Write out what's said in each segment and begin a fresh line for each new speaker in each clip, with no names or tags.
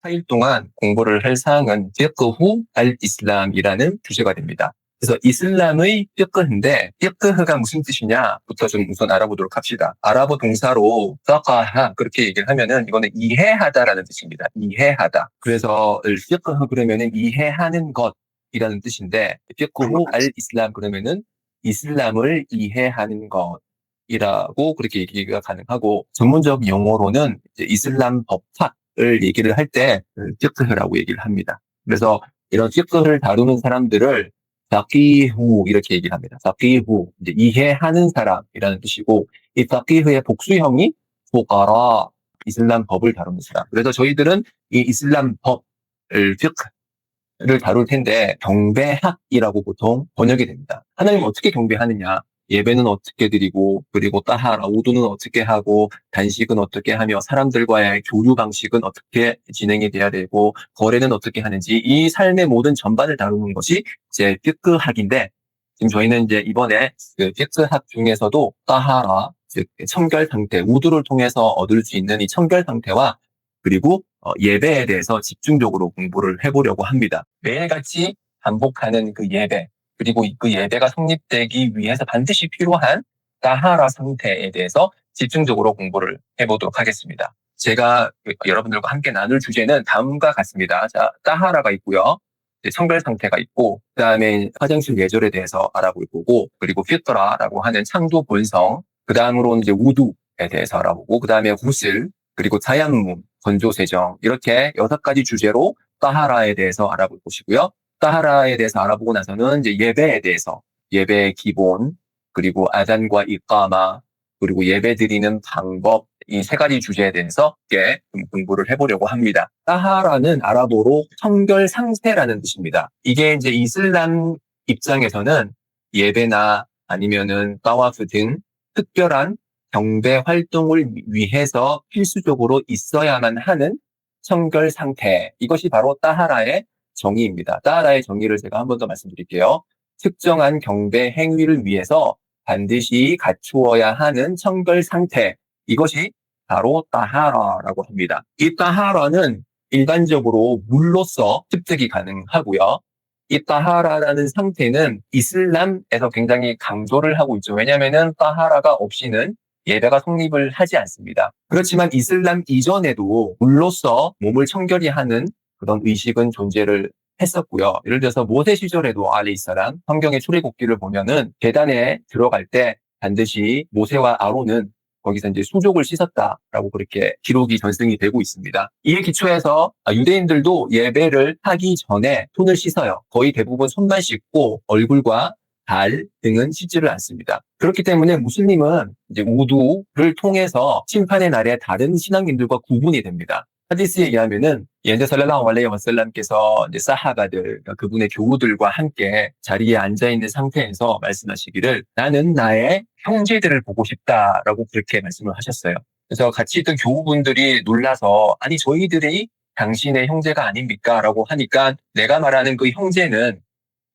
4일 동안 공부를 할 사항은 피크후 알-이슬람이라는 주제가 됩니다. 그래서 이슬람의 피크인데 피크가 무슨 뜻이냐부터 좀 우선 알아보도록 합시다. 아랍어 동사로 파카하 그렇게 얘기를 하면은 이거는 이해하다라는 뜻입니다. 이해하다. 그래서 피크 그러면은 이해하는 것이라는 뜻인데 피크후 알-이슬람 그러면은 이슬람을 이해하는 것이라고 그렇게 얘기가 가능하고 전문적 용어로는 이제 이슬람 법학을 얘기를 할 때 피크라고 얘기를 합니다. 그래서 이런 피크를 다루는 사람들을 파키후 이렇게 얘기를 합니다. 파키후 이제 이해하는 사람이라는 뜻이고 이 파키후의 복수형이 포가라 이슬람 법을 다루는 사람. 그래서 저희들은 이 이슬람 법을 피크를 다룰 텐데 경배학이라고 보통 번역이 됩니다. 하나님 어떻게 경배하느냐? 예배는 어떻게 드리고 그리고 따하라 우두는 어떻게 하고 단식은 어떻게 하며 사람들과의 교류 방식은 어떻게 진행이 돼야 되고 거래는 어떻게 하는지 이 삶의 모든 전반을 다루는 것이 이제 피크학인데 지금 저희는 이제 이번에 그 피크학 중에서도 따하라 즉 청결 상태 우두를 통해서 얻을 수 있는 이 청결 상태와 그리고 예배에 대해서 집중적으로 공부를 해보려고 합니다. 매일같이 반복하는 그 예배 그리고 그 예배가 성립되기 위해서 반드시 필요한 따하라 상태에 대해서 집중적으로 공부를 해보도록 하겠습니다. 제가 여러분들과 함께 나눌 주제는 다음과 같습니다. 자, 따하라가 있고요. 청결 상태가 있고, 그 다음에 화장실 예절에 대해서 알아볼 거고, 그리고 피트라라고 하는 창조 본성, 그 다음으로는 이제 우두에 대해서 알아보고, 그 다음에 구슬, 그리고 자얀문, 건조 세정, 이렇게 6가지 주제로 따하라에 대해서 알아볼 것이고요. 따하라에 대해서 알아보고 나서는 이제 예배에 대해서 예배의 기본 그리고 아잔과 이까마 그리고 예배 드리는 방법 이 3가지 주제에 대해서 좀 공부를 해보려고 합니다. 따하라는 아랍어로 청결 상태라는 뜻입니다. 이게 이제 이슬람 입장에서는 예배나 아니면은 따와프 등 특별한 경배 활동을 위해서 필수적으로 있어야만 하는 청결 상태 이것이 바로 따하라의 정의입니다. 따하라의 정의를 제가 한 번 더 말씀드릴게요. 특정한 경배 행위를 위해서 반드시 갖추어야 하는 청결 상태. 이것이 바로 따하라라고 합니다. 이 따하라는 일반적으로 물로서 습득이 가능하고요. 이 따하라라는 상태는 이슬람에서 굉장히 강조를 하고 있죠. 왜냐하면 따하라가 없이는 예배가 성립을 하지 않습니다. 그렇지만 이슬람 이전에도 물로서 몸을 청결히 하는 그런 의식은 존재를 했었고요. 예를 들어서 모세 시절에도 알레이사람 성경의 출애굽기를 보면은 계단에 들어갈 때 반드시 모세와 아론은 거기서 이제 수족을 씻었다라고 그렇게 기록이 전승이 되고 있습니다. 이에 기초해서 유대인들도 예배를 하기 전에 손을 씻어요. 거의 대부분 손만 씻고 얼굴과 발 등은 씻지를 않습니다. 그렇기 때문에 무슬림은 이제 우두를 통해서 심판의 날에 다른 신앙인들과 구분이 됩니다. 하디스에 의하면은 예언자 살랄라후 알레이히 와살람께서 이제 사하바들 그러니까 그분의 교우들과 함께 자리에 앉아 있는 상태에서 말씀하시기를 나는 나의 형제들을 보고 싶다라고 그렇게 말씀을 하셨어요. 그래서 같이 있던 교우분들이 놀라서 아니 저희들이 당신의 형제가 아닙니까라고 하니까 내가 말하는 그 형제는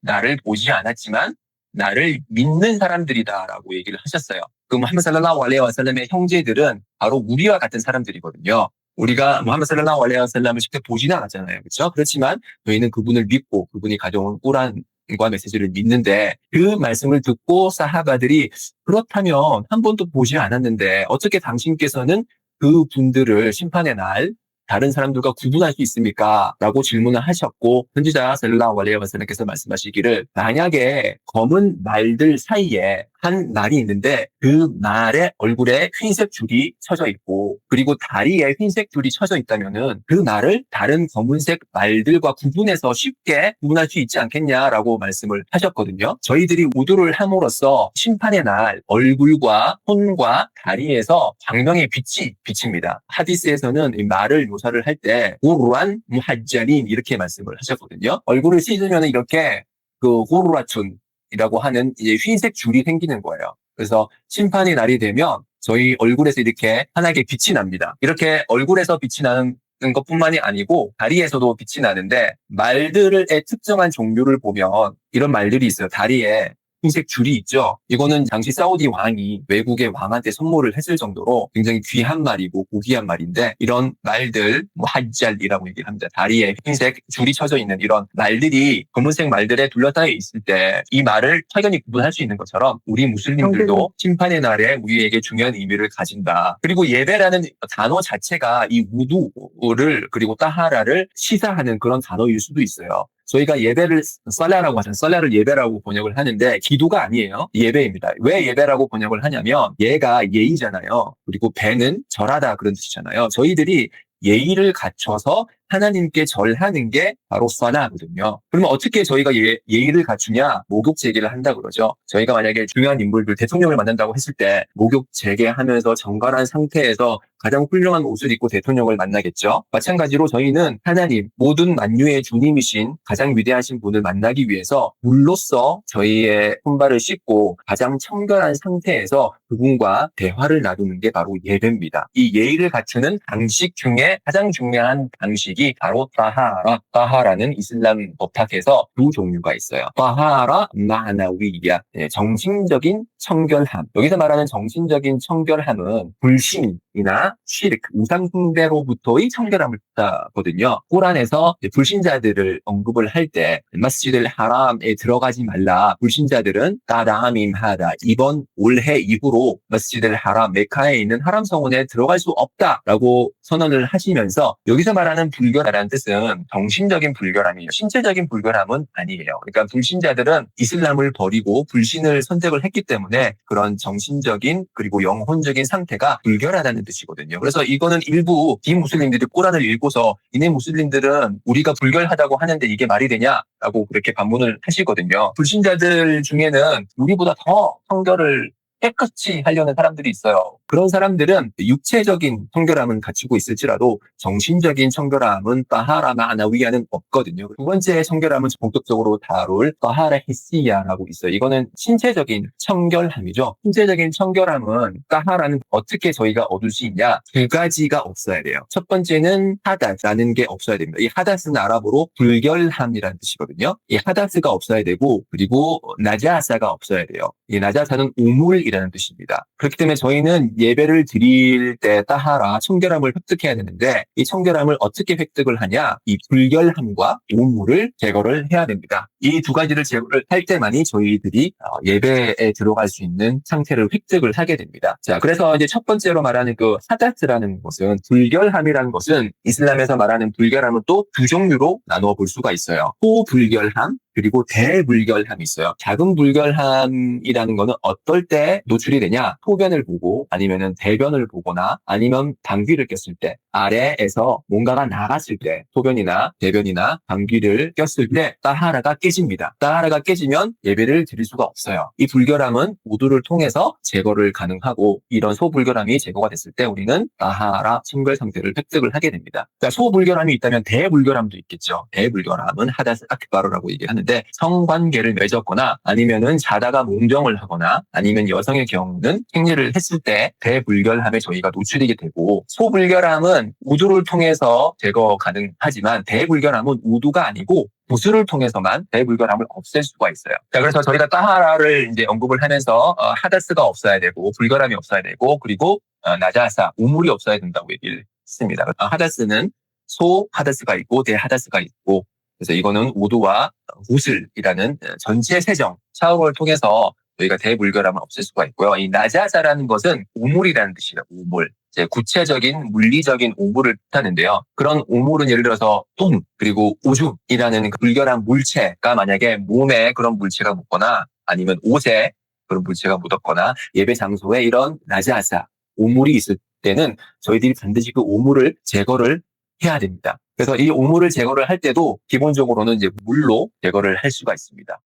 나를 보지 않았지만 나를 믿는 사람들이다라고 얘기를 하셨어요. 그 무함마드 살랄라후 알레이히 와살람의 형제들은 바로 우리와 같은 사람들이거든요. 우리가 무함마드 살랄라후 알레이히 와살람을 직접 보지는 않았잖아요. 그렇죠? 그렇지만 저희는 그분을 믿고 그분이 가져온 꾸란과 메시지를 믿는데 그 말씀을 듣고 사하바들이 그렇다면 한 번도 보지 않았는데 어떻게 당신께서는 그 분들을 심판의 날 다른 사람들과 구분할 수 있습니까? 라고 질문을 하셨고 선지자 살랄라후 알레이히 와살람께서 말씀하시기를 만약에 검은 말들 사이에 한 말이 있는데 그 말의 얼굴에 흰색 줄이 쳐져 있고 그리고 다리에 흰색 줄이 쳐져 있다면은 그 말을 다른 검은색 말들과 구분해서 쉽게 구분할 수 있지 않겠냐라고 말씀을 하셨거든요. 저희들이 우두를 함으로써 심판의 날 얼굴과 손과 다리에서 광명의 빛이 비칩니다. 하디스에서는 이 말을 묘사를 할 때 우르안 무하자린 이렇게 말씀을 하셨거든요. 얼굴을 씻으면 이렇게 그 후르라춘 이라고 하는 이제 흰색 줄이 생기는 거예요. 그래서 심판의 날이 되면 저희 얼굴에서 이렇게 환하게 빛이 납니다. 이렇게 얼굴에서 빛이 나는 것뿐만이 아니고 다리에서도 빛이 나는데 말들의 특정한 종류를 보면 이런 말들이 있어요. 다리에 흰색 줄이 있죠. 이거는 당시 사우디 왕이 외국의 왕한테 선물을 했을 정도로 굉장히 귀한 말이고 고귀한 말인데, 이런 말들, 뭐 하jal이라고 얘기를 합니다. 다리에 흰색 줄이 쳐져 있는 이런 말들이 검은색 말들에 둘러싸여 있을 때 이 말을 확연히 구분할 수 있는 것처럼 우리 무슬림들도 심판의 날에 우리에게 중요한 의미를 가진다. 그리고 예배라는 단어 자체가 이 우두를 그리고 따하라를 시사하는 그런 단어일 수도 있어요. 저희가 예배를 썰라라고 하잖아요. 썰라를 예배라고 번역을 하는데 기도가 아니에요. 예배입니다. 왜 예배라고 번역을 하냐면 예가 예의잖아요. 그리고 배는 절하다 그런 뜻이잖아요. 저희들이 예의를 갖춰서 하나님께 절하는 게 바로 썰라거든요. 그러면 어떻게 저희가 예의를 갖추냐? 목욕 재개를 한다 그러죠. 저희가 만약에 중요한 인물들, 대통령을 만난다고 했을 때 목욕 재개하면서 정갈한 상태에서 가장 훌륭한 옷을 입고 대통령을 만나겠죠. 마찬가지로 저희는 하나님, 모든 만유의 주님이신 가장 위대하신 분을 만나기 위해서 물로써 저희의 손발을 씻고 가장 청결한 상태에서 그분과 대화를 나누는 게 바로 예배입니다. 이 예의를 갖추는 방식 중에 가장 중요한 방식이 바로 따하라. 따하라는 이슬람 법학에서 두 종류가 있어요. 따하라 마나위야, 정신적인 청결함. 여기서 말하는 정신적인 청결함은 불신이나 시르크, 우상 숭배로부터의 청결함을 뜻하거든요. 꾸란에서 불신자들을 언급을 할 때 마스지드를 하람에 들어가지 말라. 불신자들은 따라함임하다. 이번 올해 이후로 마스지드를 하람, 메카에 있는 하람 성원에 들어갈 수 없다라고 선언을 하시면서, 여기서 말하는 불결이라는 뜻은 정신적인 불결함이에요. 신체적인 불결함은 아니에요. 그러니까 불신자들은 이슬람을 버리고 불신을 선택을 했기 때문에 그런 정신적인 그리고 영혼적인 상태가 불결하다는 뜻이거든요. 그래서 이거는 일부 비무슬림들이 꾸란을 읽고서 이네 무슬림들은 우리가 불결하다고 하는데 이게 말이 되냐라고 그렇게 반문을 하시거든요. 불신자들 중에는 우리보다 더 성결을 깨끗이 하려는 사람들이 있어요. 그런 사람들은 육체적인 청결함은 갖추고 있을지라도 정신적인 청결함은 따하라 마나위야는 없거든요. 두 번째 청결함은 본격적으로 다룰 따하라 히시야라고 있어요. 이거는 신체적인 청결함이죠. 신체적인 청결함은 따하라는 어떻게 저희가 얻을 수 있냐? 두 가지가 없어야 돼요. 첫 번째는 하다스라는 게 없어야 됩니다. 이 하다스는 아랍어로 불결함이라는 뜻이거든요. 이 하다스가 없어야 되고, 그리고 나자사가 없어야 돼요. 이 나자사는 우물이라는 뜻입니다. 그렇기 때문에 저희는 예배를 드릴 때 따하라, 청결함을 획득해야 되는데, 이 청결함을 어떻게 획득을 하냐? 이 불결함과 우물을 제거를 해야 됩니다. 이 두 가지를 제거를 할 때만이 저희들이 예배에 들어갈 수 있는 상태를 획득을 하게 됩니다. 자, 그래서 이제 첫 번째로 말하는 그 하다스라는 것은, 불결함이라는 것은 이슬람에서 말하는 불결함은 또 두 종류로 나누어 볼 수가 있어요. 소불결함, 그리고 대불결함이 있어요. 작은 불결함이라는 거는 어떨 때 노출이 되냐? 소변을 보고, 아니면은 대변을 보거나, 아니면 방귀를 꼈을 때, 아래에서 뭔가가 나갔을 때, 소변이나 대변이나 방귀를 꼈을 때 따하라가 깨집니다. 따하라가 깨지면 예배를 드릴 수가 없어요. 이 불결함은 우두를 통해서 제거를 가능하고, 이런 소불결함이 제거가 됐을 때 우리는 따하라, 청결 상태를 획득을 하게 됩니다. 자, 소불결함이 있다면 대불결함도 있겠죠. 대불결함은 하다스 아크바르라고 얘기하는데, 성관계를 맺었거나, 아니면은 자다가 몽정을 하거나, 아니면 여성의 경우는 생리를 했을 때 대불결함에 저희가 노출이게 되고, 소불결함은 우두를 통해서 제거 가능하지만 대불결함은 우두가 아니고 구슬을 통해서만 대불결함을 없앨 수가 있어요. 자, 그래서 저희가 따하라를 이제 언급을 하면서 하다스가 없어야 되고, 불결함이 없어야 되고, 그리고 나자사, 우물이 없어야 된다고 얘기를 했습니다. 하다스는 소 하다스가 있고 대 하다스가 있고, 그래서 이거는 우두와 구슬이라는 전체 세정, 샤워를 통해서 저희가 대불결함을 없앨 수가 있고요. 이 나자사라는 것은 우물이라는 뜻이에요. 우물. 이제 구체적인 물리적인 우물을 뜻하는데요. 그런 우물은 예를 들어서 똥, 그리고 오줌이라는 그 불결한 물체가 만약에 몸에 그런 물체가 묻거나, 아니면 옷에 그런 물체가 묻었거나, 예배 장소에 이런 나자사, 우물이 있을 때는 저희들이 반드시 그 우물을 제거를 해야 됩니다. 그래서 이 오물을 제거를 할 때도 기본적으로는 이제 물로 제거를 할 수가 있습니다.